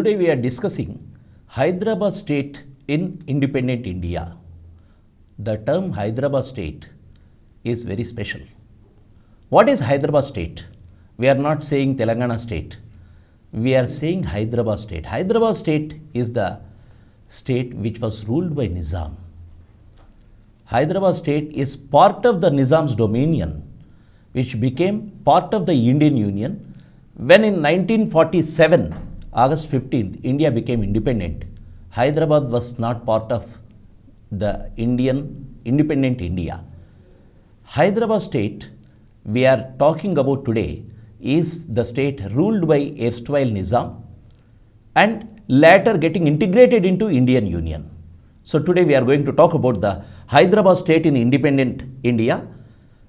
Today we are discussing Hyderabad state in independent India. The term Hyderabad state is very special. What is Hyderabad state? We are not saying Telangana state. We are saying Hyderabad state. Hyderabad state is the state which was ruled by Nizam. Hyderabad state is part of the Nizam's dominion, which became part of the Indian Union when in 1947, August 15th, India became independent. Hyderabad was not part of the independent India. Hyderabad state we are talking about today is the state ruled by erstwhile Nizam and later getting integrated into Indian Union. So today we are going to talk about the Hyderabad state in independent India.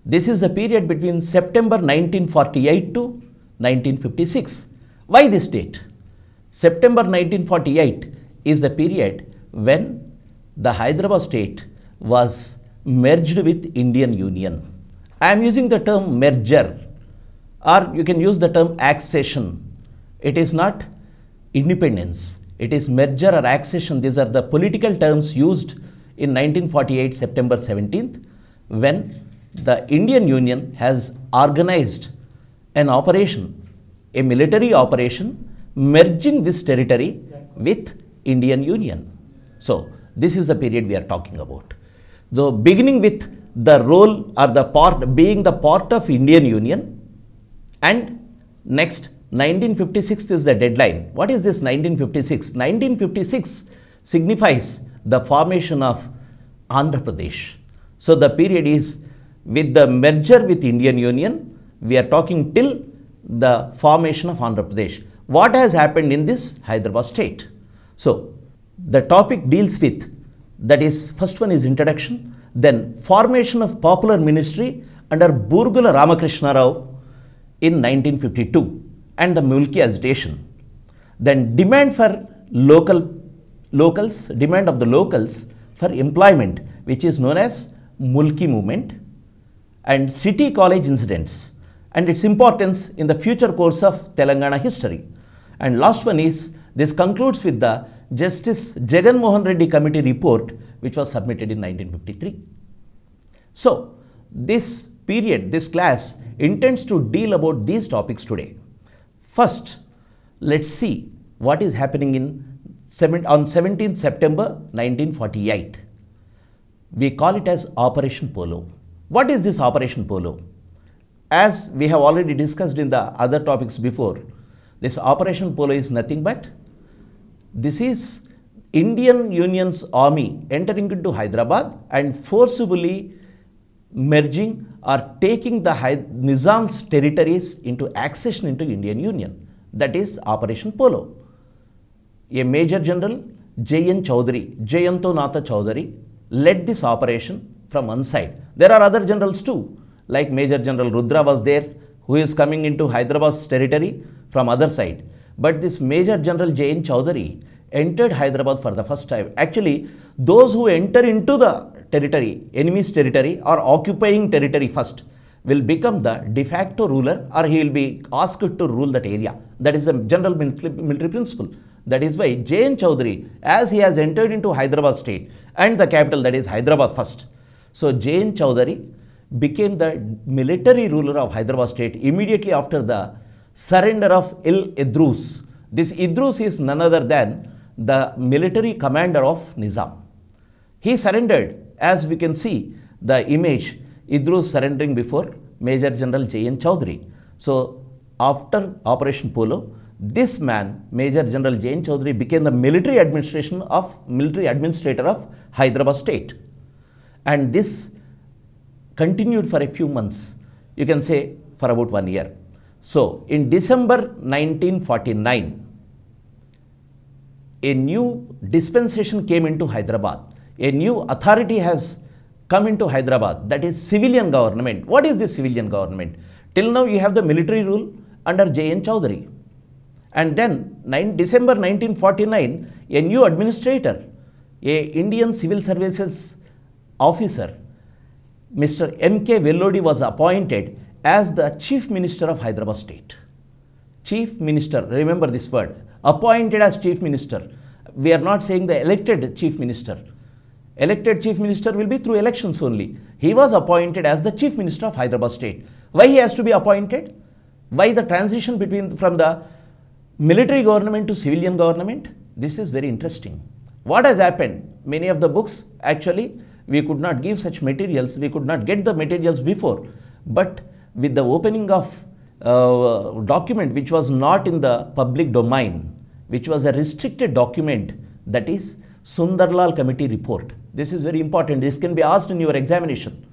This is the period between September 1948 to 1956. Why this date? September 1948 is the period when the Hyderabad state was merged with Indian Union. I am using the term merger, or you can use the term accession. It is not independence. It is merger or accession. These are the political terms used in 1948 September 17th when the Indian Union has organized an operation, a military operation, merging this territory with Indian Union. So this is the period we are talking about. So beginning with the role or the part, being the part of Indian Union, and next 1956 is the deadline. What is this 1956? 1956 signifies the formation of Andhra Pradesh. So the period is with the merger with Indian Union, we are talking till the formation of Andhra Pradesh. What has happened in this Hyderabad state? So the topic deals with, that is, first one is introduction, then formation of popular ministry under Burgula Ramakrishna Rao in 1952 and the Mulki agitation. Then demand for demand of the locals for employment, which is known as Mulki movement, and city college incidents and its importance in the future course of Telangana history. And last one is, this concludes with the Justice Jagan Mohan Reddy Committee report, which was submitted in 1953. So this period, this class intends to deal about these topics today. First, let's see what is happening on 17th September 1948. We call it as Operation Polo. What is this Operation Polo? As we have already discussed in the other topics before, this Operation Polo is nothing but, this is Indian Union's army entering into Hyderabad and forcibly merging or taking the Nizam's territories into accession into Indian Union. That is Operation Polo. A Major General J.N. Chowdhury, Jayanto Natha Chowdhury, led this operation from one side. There are other generals too, like Major General Rudra was there, who is coming into Hyderabad's territory from other side. But this Major General J.N. Chowdhury entered Hyderabad for the first time. Actually, those who enter into the territory, enemy's territory or occupying territory first, will become the de facto ruler, or he will be asked to rule that area. That is the general military principle. That is why J.N. Chowdhury, as he has entered into Hyderabad state and the capital, that is Hyderabad first. So J.N. Chowdhury became the military ruler of Hyderabad state immediately after the surrender of Idrus. This Idrus is none other than the military commander of Nizam. He surrendered, as we can see the image, Idrus surrendering before Major General J.N. Chowdhury. So after Operation Polo, this man, Major General J.N. Chowdhury, became the military administrator of Hyderabad state. And this continued for a few months, you can say for about 1 year. So in December 1949, a new dispensation came into Hyderabad. A new authority has come into Hyderabad, that is civilian government. What is this civilian government? Till now you have the military rule under J.N. Chowdhury. And then December 1949, a new administrator, a Indian Civil Services officer, Mr. 𝗪𝗓𝗏 was appointed as the Chief Minister of Hyderabad state. Chief Minister, remember this word, appointed as chief minister. We are not saying the elected chief minister. Elected chief minister will be through elections only. He was appointed as the chief minister of Hyderabad state. Why he has to be appointed? Why the transition from the military government to civilian government? This is very interesting. What has happened? Many of the books, actually, we could not give such materials. We could not get the materials before. But with the opening of document which was not in the public domain, which was a restricted document, that is Sundarlal Committee report. This is very important. This can be asked in your examination.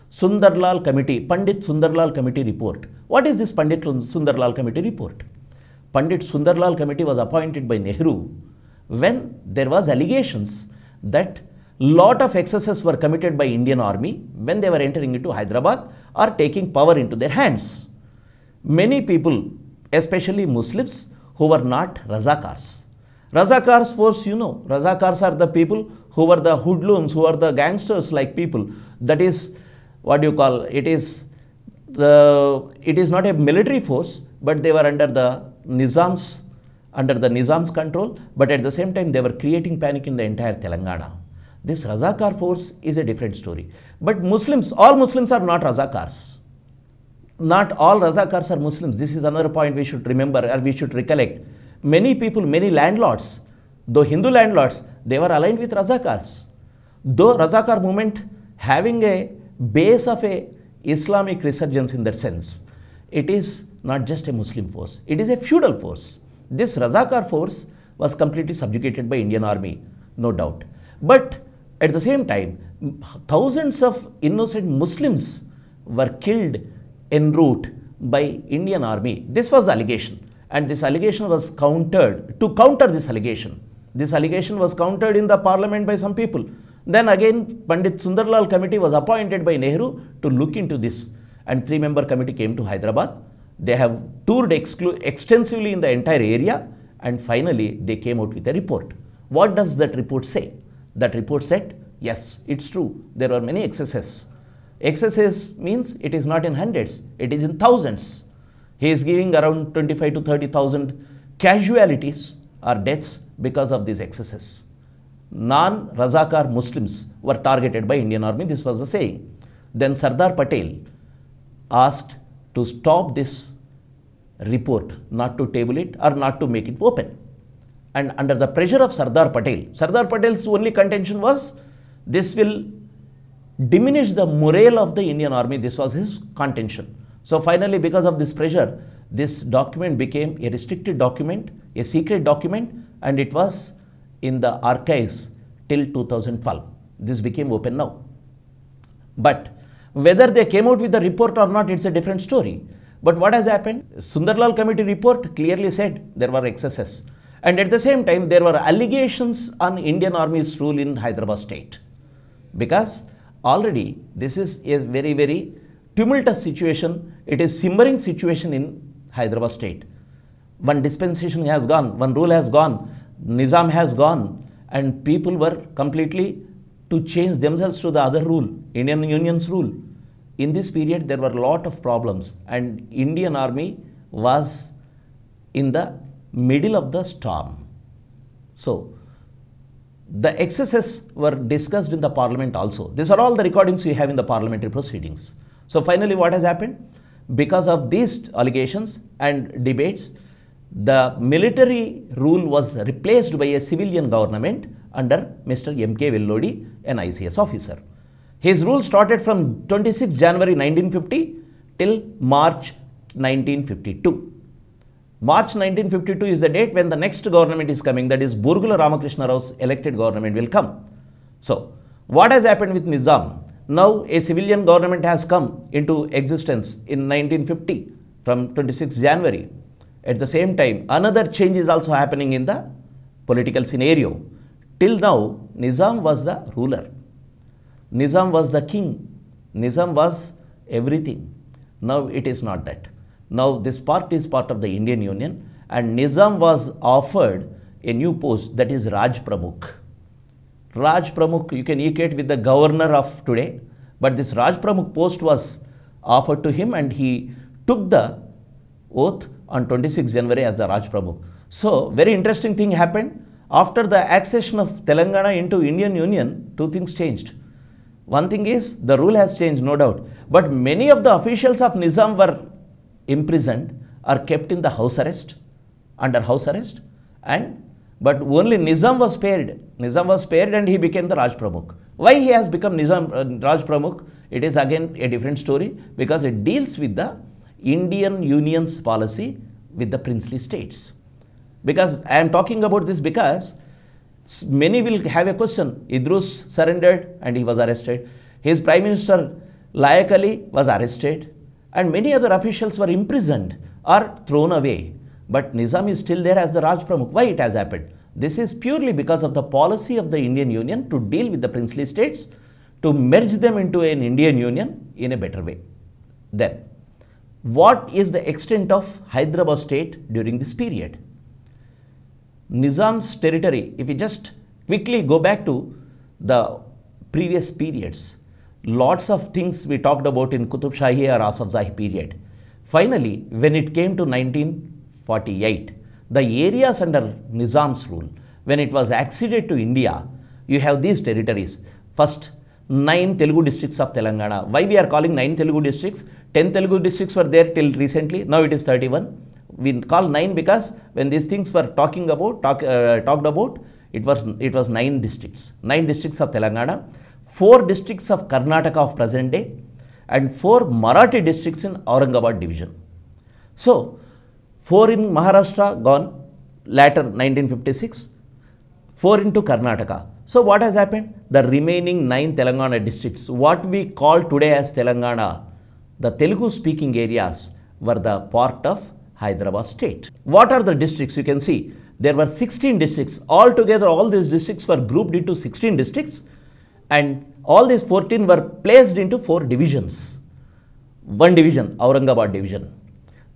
Sundarlal Committee, Pandit Sundarlal Committee report. What is this Pandit Sundarlal Committee report? Pandit Sundarlal Committee was appointed by Nehru when there was allegations that lot of excesses were committed by Indian Army when they were entering into Hyderabad or taking power into their hands. Many people, especially Muslims, who were not Razakars. Razakars force, you know, Razakars are the people who were the hoodlums, who are the gangsters like people. That is, what do you call, it is not a military force, but they were under the Nizam's control, but at the same time they were creating panic in the entire Telangana. This Razakar force is a different story. But Muslims, all Muslims are not Razakars. Not all Razakars are Muslims. This is another point we should remember or we should recollect. Many people, many landlords, though Hindu landlords, they were aligned with Razakars. Though Razakar movement having a base of a Islamic resurgence in that sense, it is not just a Muslim force, it is a feudal force. This Razakar force was completely subjugated by Indian Army, no doubt. But at the same time, thousands of innocent Muslims were killed en route by Indian Army. This was the allegation. And this allegation was countered. To counter this allegation was countered in the parliament by some people. Then again, Pandit Sundarlal Committee was appointed by Nehru to look into this. And 3-member committee came to Hyderabad. They have toured extensively in the entire area. And finally, they came out with a report. What does that report say? That report said, yes, it's true. There are many excesses. Excesses means it is not in hundreds, it is in thousands. He is giving around 25 to 30,000 casualties or deaths because of these excesses. Non-Razakar Muslims were targeted by Indian Army, this was the saying. Then Sardar Patel asked to stop this report, not to table it or not to make it open. And under the pressure of Sardar Patel's only contention was this will diminish the morale of the Indian Army. This was his contention. So finally, because of this pressure, this document became a restricted document, a secret document, and it was in the archives till 2012. This became open now. But whether they came out with the report or not, it's a different story. But what has happened? Sundarlal Committee report clearly said there were excesses. And at the same time, there were allegations on Indian Army's rule in Hyderabad state. Because already this is a very, very tumultuous situation. It is simmering situation in Hyderabad state. One dispensation has gone, one rule has gone, Nizam has gone, and people were completely to change themselves to the other rule, Indian Union's rule. In this period, there were a lot of problems, and Indian Army was in the middle of the storm. So, the excesses were discussed in the parliament also. These are all the recordings we have in the parliamentary proceedings. So finally, what has happened? Because of these allegations and debates, the military rule was replaced by a civilian government under Mr. 𝗵𝗵𝗫𝗫𝗫, an ICS officer. His rule started from 26 January 1950 till March 1952. March 1952 is the date when the next government is coming, that is Burgula Ramakrishna Rao's elected government will come. So, what has happened with Nizam? Now, a civilian government has come into existence in 1950 from 26 January. At the same time, another change is also happening in the political scenario. Till now, Nizam was the ruler. Nizam was the king. Nizam was everything. Now, it is not that. Now, this part is part of the Indian Union, and Nizam was offered a new post, that is Raj Pramukh. Raj Pramukh, you can equate with the governor of today, but this Raj Pramukh post was offered to him, and he took the oath on 26 January as the Raj Pramukh. So, very interesting thing happened. After the accession of Telangana into Indian Union, two things changed. One thing is, the rule has changed, no doubt. But many of the officials of Nizam were imprisoned or kept in the house arrest, under house arrest. But only Nizam was spared. Nizam was spared and he became the Raj Pramukh. Why he has become Nizam Raj Pramukh? It is again a different story, because it deals with the Indian Union's policy with the princely states. Because I am talking about this because many will have a question. Idrus surrendered and he was arrested. His Prime Minister 𝗧𝗦𝗃𝗃 was arrested, and many other officials were imprisoned or thrown away. But Nizam is still there as the Raj Pramukh. Why it has happened? This is purely because of the policy of the Indian Union to deal with the princely states, to merge them into an Indian Union in a better way. Then, what is the extent of Hyderabad state during this period? Nizam's territory, if we just quickly go back to the previous periods, lots of things we talked about in Qutub Shahi or Asaf-Zahi period. Finally, when it came to 1948, the areas under Nizam's rule, when it was acceded to India, you have these territories. First, 9 Telugu districts of Telangana. Why we are calling 9 Telugu districts? 10 Telugu districts were there till recently. Now it is 31. We call 9 because when these things were talked about, it was 9 districts. 9 districts of Telangana, 4 districts of Karnataka of present day, and 4 Marathi districts in Aurangabad division. So, 4 in Maharashtra gone, later 1956, 4 into Karnataka. So, what has happened? The remaining 9 Telangana districts, what we call today as Telangana, the Telugu speaking areas were the part of Hyderabad state. What are the districts? You can see there were 16 districts. Altogether, all these districts were grouped into 16 districts, and all these 14 were placed into 4 divisions. One division, Aurangabad division.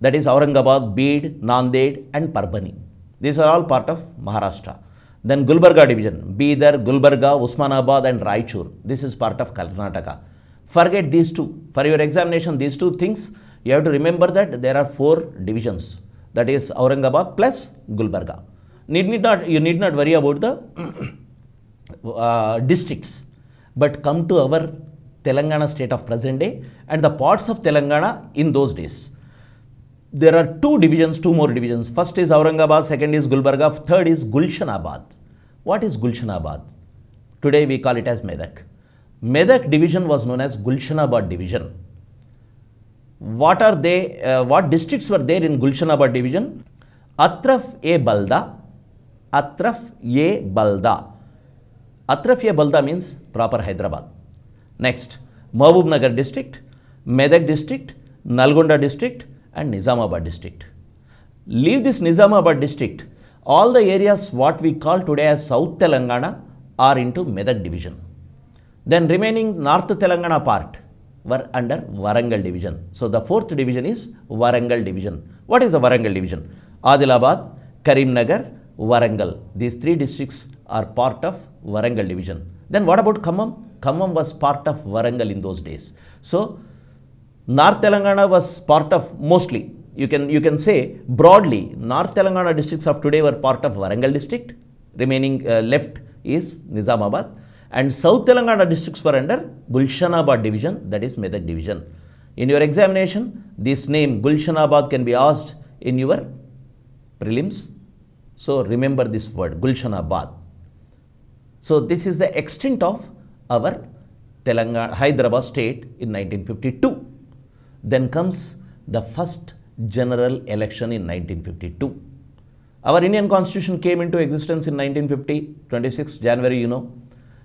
That is Aurangabad, Bid, Nanded and Parbhani. These are all part of Maharashtra. Then Gulbarga division, Bidar, Gulbarga, Usmanabad and Raichur. This is part of Karnataka. Forget these two. For your examination, these two things, you have to remember that there are 4 divisions. That is Aurangabad plus Gulbarga. You need not worry about the districts. But come to our Telangana state of present day and the parts of Telangana in those days. There are 2 more divisions. First is Aurangabad, second is Gulbarga, third is Gulshanabad. What is Gulshanabad? Today we call it as Medak. Medak division was known as Gulshanabad division. What are they? What districts were there in Gulshanabad division? 𝗪𝗏𝗪𝗏𝗪, 𝗪𝗏𝗪𝗏𝗪. 𝗪𝗏𝗪𝗏𝗪 means proper Hyderabad. Next, Mahbubnagar district, Medak district, Nalgonda district and Nizamabad district. Leave this Nizamabad district. All the areas what we call today as South Telangana are into Medak division. Then remaining North Telangana part were under Warangal division. So the 4th division is Warangal division. What is the Warangal division? Adilabad, Karimnagar, Warangal. These 3 districts are part of Warangal division. Then what about Khammam? Khammam was part of Warangal in those days. So North Telangana was part of, mostly, you can say broadly, North Telangana districts of today were part of Warangal district. Remaining left is Nizamabad. And South Telangana districts were under Gulshanabad division, that is Medak division. In your examination, this name Gulshanabad can be asked in your prelims. So remember this word, Gulshanabad. So this is the extent of our Hyderabad state in 1952. Then comes the first general election in 1952. Our Indian Constitution came into existence in 1950, 26 January, you know.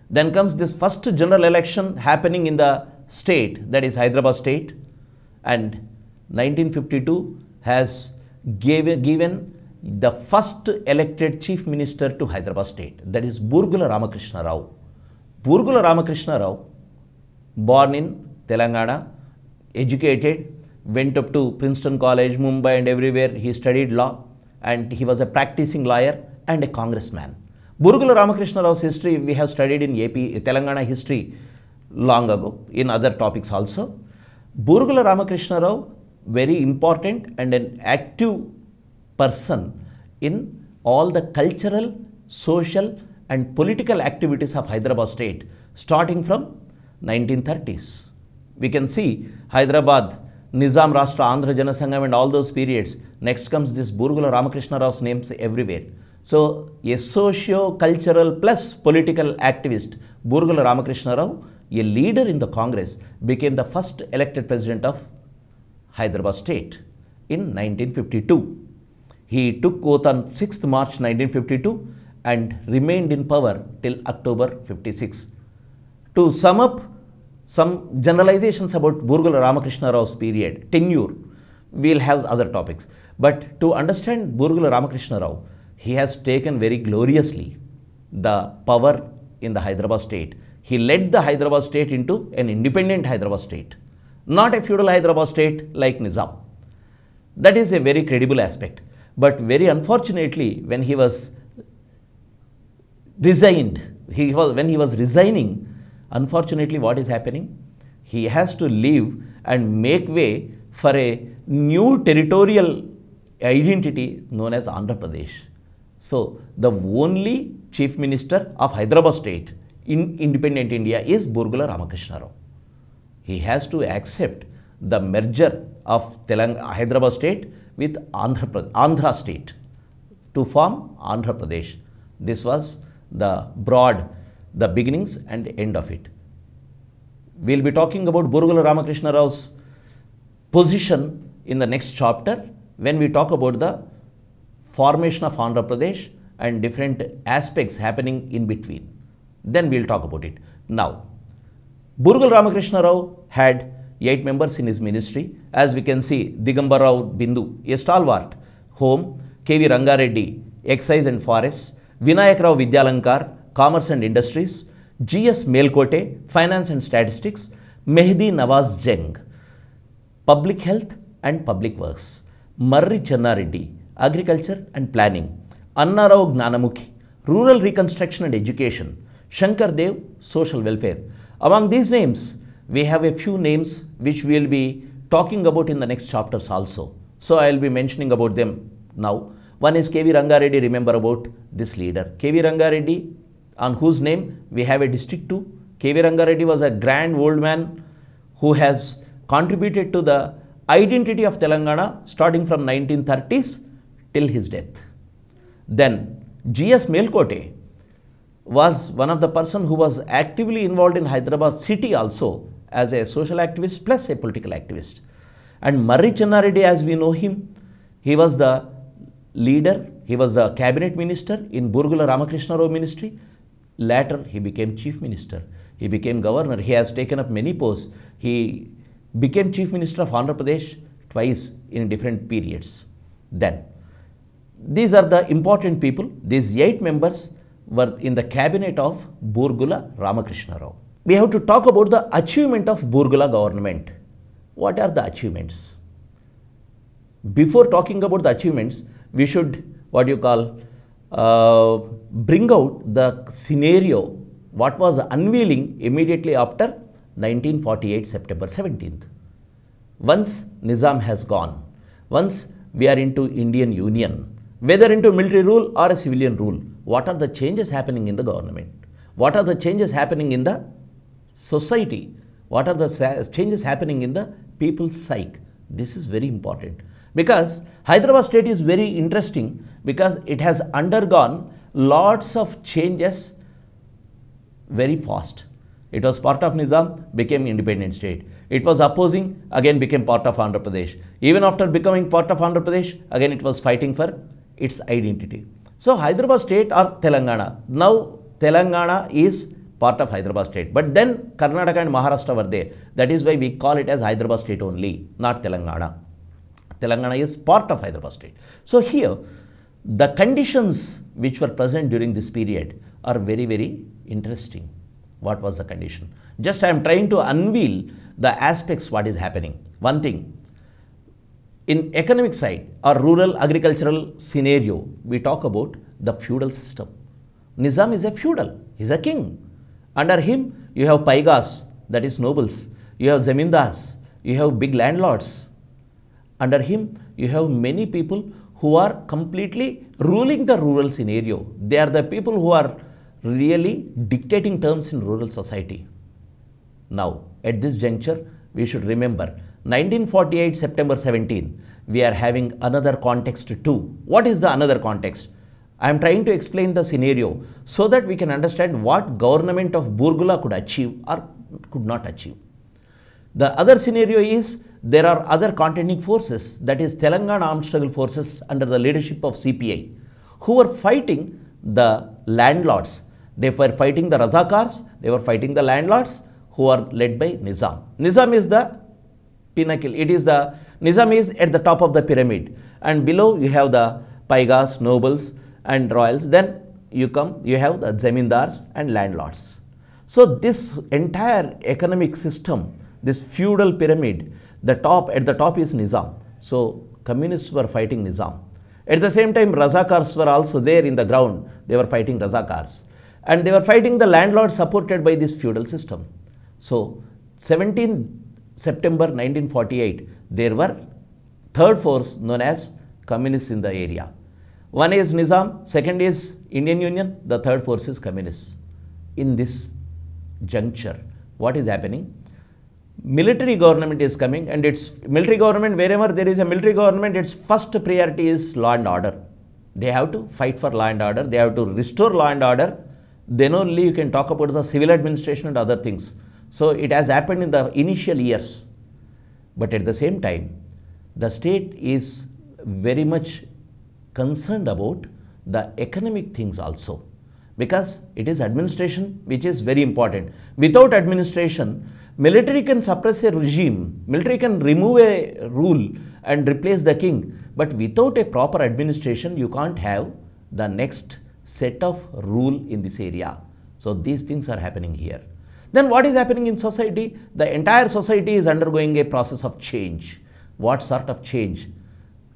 Then comes this first general election happening in the state, that is Hyderabad state, and 1952 has given the first elected chief minister to Hyderabad state, that is Burgula Ramakrishna Rao. Burgula Ramakrishna Rao, born in Telangana, educated, went up to Princeton College, Mumbai and everywhere. He studied law and he was a practicing lawyer and a congressman. Burgula Ramakrishna Rao's history we have studied in Telangana history long ago, in other topics also. Burgula Ramakrishna Rao, very important and an active person in all the cultural, social and political activities of Hyderabad state starting from 1930s. We can see Hyderabad, Nizam Rashtra, Andhra Jana Sangham and all those periods. Next comes this Burugula Ramakrishna Rao's names everywhere. So, a socio-cultural plus political activist, Burugula Ramakrishna Rao, a leader in the Congress, became the first elected president of Hyderabad state in 1952. He took oath on 6th March 1952 and remained in power till October 56. To sum up some generalizations about Burugula Ramakrishna Rao's period, tenure, we will have other topics. But to understand Burugula Ramakrishna Rao, he has taken very gloriously the power in the Hyderabad state. He led the Hyderabad state into an independent Hyderabad state, not a feudal Hyderabad state like Nizam. That is a very credible aspect. But very unfortunately, when he was resigned, when he was resigning, unfortunately what is happening? He has to leave and make way for a new territorial identity known as Andhra Pradesh. So, the only chief minister of Hyderabad state in independent India is Burugula Ramakrishna Rao. He has to accept the merger of Hyderabad state with Andhra state to form Andhra Pradesh. This was the beginnings and end of it. We will be talking about Burugula Ramakrishna Rao's position in the next chapter when we talk about the formation of Andhra Pradesh and different aspects happening in between. Then we will talk about it. Now, Burugula Ramakrishna Rao had 8 members in his ministry. As we can see, Digambar Rao Bindu, a stalwart, Home, K.V. Rangareddy, Excise and Forests, Vinayak Rao Vidyalankar, Commerce and Industries, G.S. Melkote, Finance and Statistics, Mehdi Nawaz Jeng, Public Health and Public Works, 𝗪𝘁𝗃 Reddy, Agriculture and Planning, Anna Rao Gnanamukhi, Rural Reconstruction and Education, Shankar Dev, Social Welfare. Among these names, we have a few names which we will be talking about in the next chapters also. So, I will be mentioning about them now. One is K.V. Rangareddy, remember about this leader. K.V. Rangareddy, on whose name we have a district too. K.V. Rangareddy was a grand old man who has contributed to the identity of Telangana starting from 1930s till his death. Then G.S. Melkote was one of the person who was actively involved in Hyderabad city also as a social activist plus a political activist. And 𝗪𝘁𝗃 Reddy, as we know him, he was the leader, he was the cabinet minister in Burugula Ramakrishna Rao ministry. Later, he became chief minister, he became governor, he has taken up many posts. He became chief minister of Andhra Pradesh twice in different periods. Then, these are the important people. These 8 members were in the cabinet of Burugula Ramakrishna Rao. We have to talk about the achievement of Burugula government. What are the achievements? Before talking about the achievements, we should bring out the scenario what was unveiling immediately after 1948 September 17th. Once Nizam has gone, once we are into Indian Union, whether into military rule or a civilian rule, what are the changes happening in the government? What are the changes happening in the society? What are the changes happening in the people's psyche? This is very important because Hyderabad state is very interesting because it has undergone lots of changes very fast. It was part of Nizam, became independent state. It was opposing, again became part of Andhra Pradesh. Even after becoming part of Andhra Pradesh, again it was fighting for its identity. So, Hyderabad state or Telangana, now Telangana is part of Hyderabad state, but then Karnataka and Maharashtra were there. That is why we call it as Hyderabad state only, not Telangana. Telangana is part of Hyderabad state. So, here the conditions which were present during this period are very, very interesting. What was the condition? Just I am trying to unveil the aspects what is happening. One thing, in economic side or rural agricultural scenario, we talk about the feudal system. Nizam is a feudal, he is a king. Under him, you have paigas, that is nobles, you have zamindars, you have big landlords. Under him, you have many people who are completely ruling the rural scenario. They are the people who are really dictating terms in rural society. Now, at this juncture, we should remember 1948 September 17, we are having another context too. What is the another context? I am trying to explain the scenario so that we can understand what government of Burgula could achieve or could not achieve. The other scenario is there are other contending forces, that is Telangana armed struggle forces under the leadership of CPI, who were fighting the landlords. They were fighting the Razakars, they were fighting the landlords who are led by Nizam. Nizam is the pinnacle, Nizam is at the top of the pyramid, and below you have the Paigas, nobles and royals, then you have the Zamindars and landlords. So this entire economic system, this feudal pyramid, at the top is Nizam. So communists were fighting Nizam. At the same time, Razakars were also there in the ground. They were fighting Razakars. And they were fighting the landlords supported by this feudal system. So 17 September 1948, there were third force known as communists in the area. One is Nizam, second is Indian Union, the third force is communists. In this juncture, what is happening? Military government is coming, and its military government, wherever there is a military government, its first priority is law and order. They have to fight for law and order, they have to restore law and order, then only you can talk about the civil administration and other things. So it has happened in the initial years. But at the same time, the state is very much concerned about the economic things also, because it is administration which is very important. Without administration, military can suppress a regime, military can remove a rule and replace the king, but without a proper administration, you can't have the next set of rule in this area. So these things are happening here. Then what is happening in society? The entire society is undergoing a process of change. What sort of change?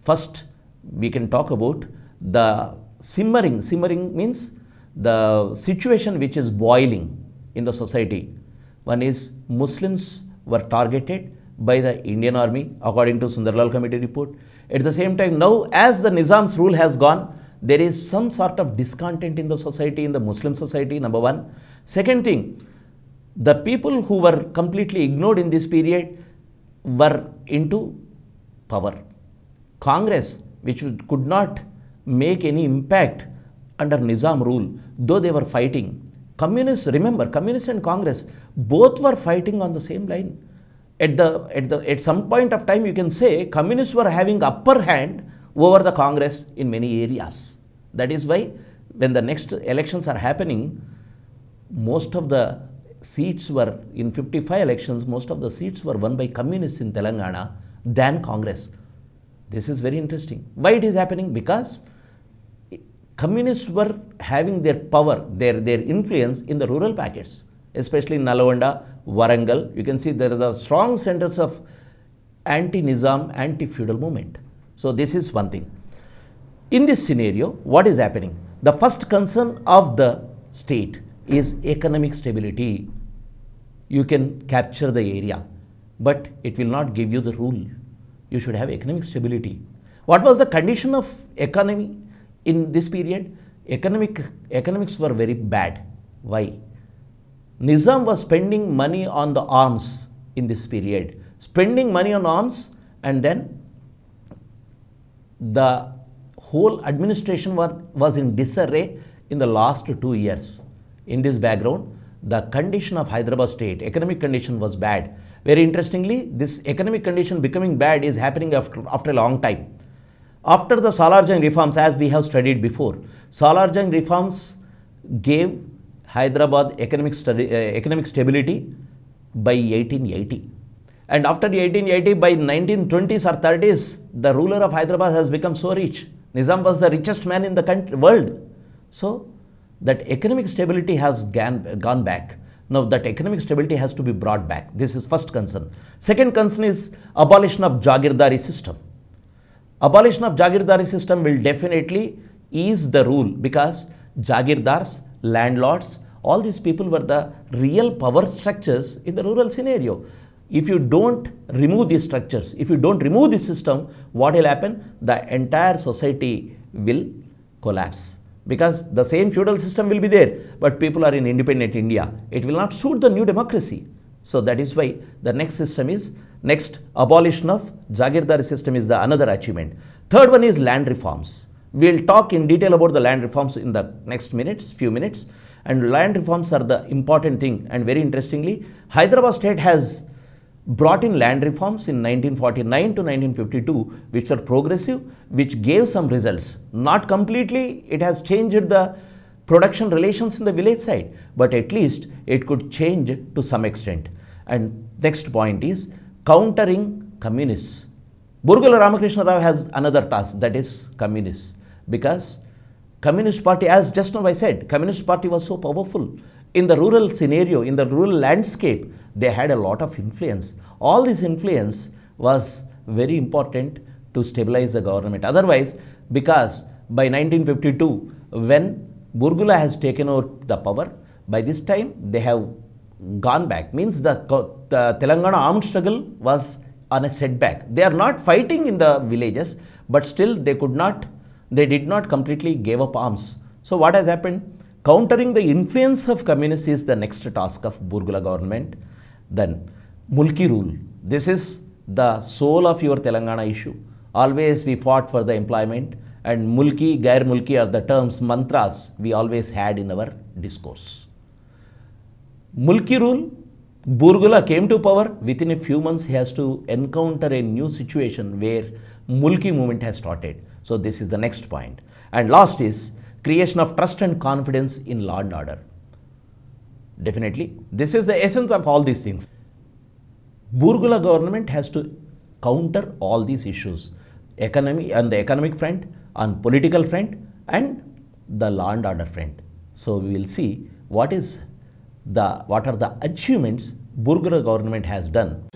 First, we can talk about the simmering. Simmering means the situation which is boiling in the society. One is Muslims were targeted by the Indian army according to Sundarlal committee report. At the same time, now as the Nizam's rule has gone, there is some sort of discontent in the society, in the Muslim society, number one. Second thing, the people who were completely ignored in this period were into power. Congress, which could not make any impact under Nizam rule, though they were fighting. Communists, remember, communists and Congress, both were fighting on the same line. At some point of time, you can say communists were having upper hand over the Congress in many areas. That is why when the next elections are happening, most of the seats were, in 55 elections, most of the seats were won by communists in Telangana than Congress. This is very interesting. Why it is happening? Because communists were having their power, their influence in the rural packets, especially in Nalgonda, Warangal. You can see there is a strong centers of anti-Nizam, anti-feudal movement. So this is one thing. In this scenario, what is happening? The first concern of the state is economic stability. You can capture the area, but it will not give you the rule. You should have economic stability. What was the condition of economy in this period? Economics were very bad. Why? Nizam was spending money on the arms in this period. Spending money on arms, and then the whole administration was in disarray in the last 2 years. In this background, the condition of Hyderabad state, economic condition was bad. Very interestingly, this economic condition becoming bad is happening after a long time. After the Salar Jung reforms, as we have studied before, Salar Jung reforms gave Hyderabad economic stability by 1880. And after 1880, by 1920s or 30s, the ruler of Hyderabad has become so rich. Nizam was the richest man in the world. So that economic stability has gone back. Now that economic stability has to be brought back. This is first concern. Second concern is abolition of Jagirdari system. Abolition of Jagirdari system will definitely ease the rule, because Jagirdars, landlords, all these people were the real power structures in the rural scenario. if you don't remove these structures, if you don't remove this system, what will happen? The entire society will collapse. Because the same feudal system will be there, but people are in independent India. It will not suit the new democracy. So that is why the next system is, next abolition of Jagirdari system is the another achievement. Third one is land reforms. We will talk in detail about the land reforms in the next few minutes. And land reforms are the important thing. And very interestingly, Hyderabad state has brought in land reforms in 1949 to 1952, which were progressive, which gave some results. Not completely, it has changed the production relations in the village side, but at least it could change to some extent. And next point is countering communists. Burgula Ramakrishna Rao has another task, that is communists, because Communist Party, as just now I said, Communist Party was so powerful. In the rural scenario, in the rural landscape, they had a lot of influence. All this influence was very important to stabilize the government. Otherwise, because by 1952, when Burgula has taken over the power, by this time they have gone back. Means the Telangana armed struggle was on a setback. They are not fighting in the villages, but still they did not completely give up arms. So what has happened? Countering the influence of communists is the next task of Burgula government. Then Mulki rule. This is the soul of your Telangana issue. Always we fought for the employment, and Mulki, Gair Mulki are the terms, mantras we always had in our discourse. Mulki rule, Burgula came to power. Within a few months he has to encounter a new situation where Mulki movement has started. So this is the next point. And last is creation of trust and confidence in law and order. Definitely, this is the essence of all these things. Burgula government has to counter all these issues, economy, on the economic front, on political front, and the law and order front. So we will see what are the achievements Burgula government has done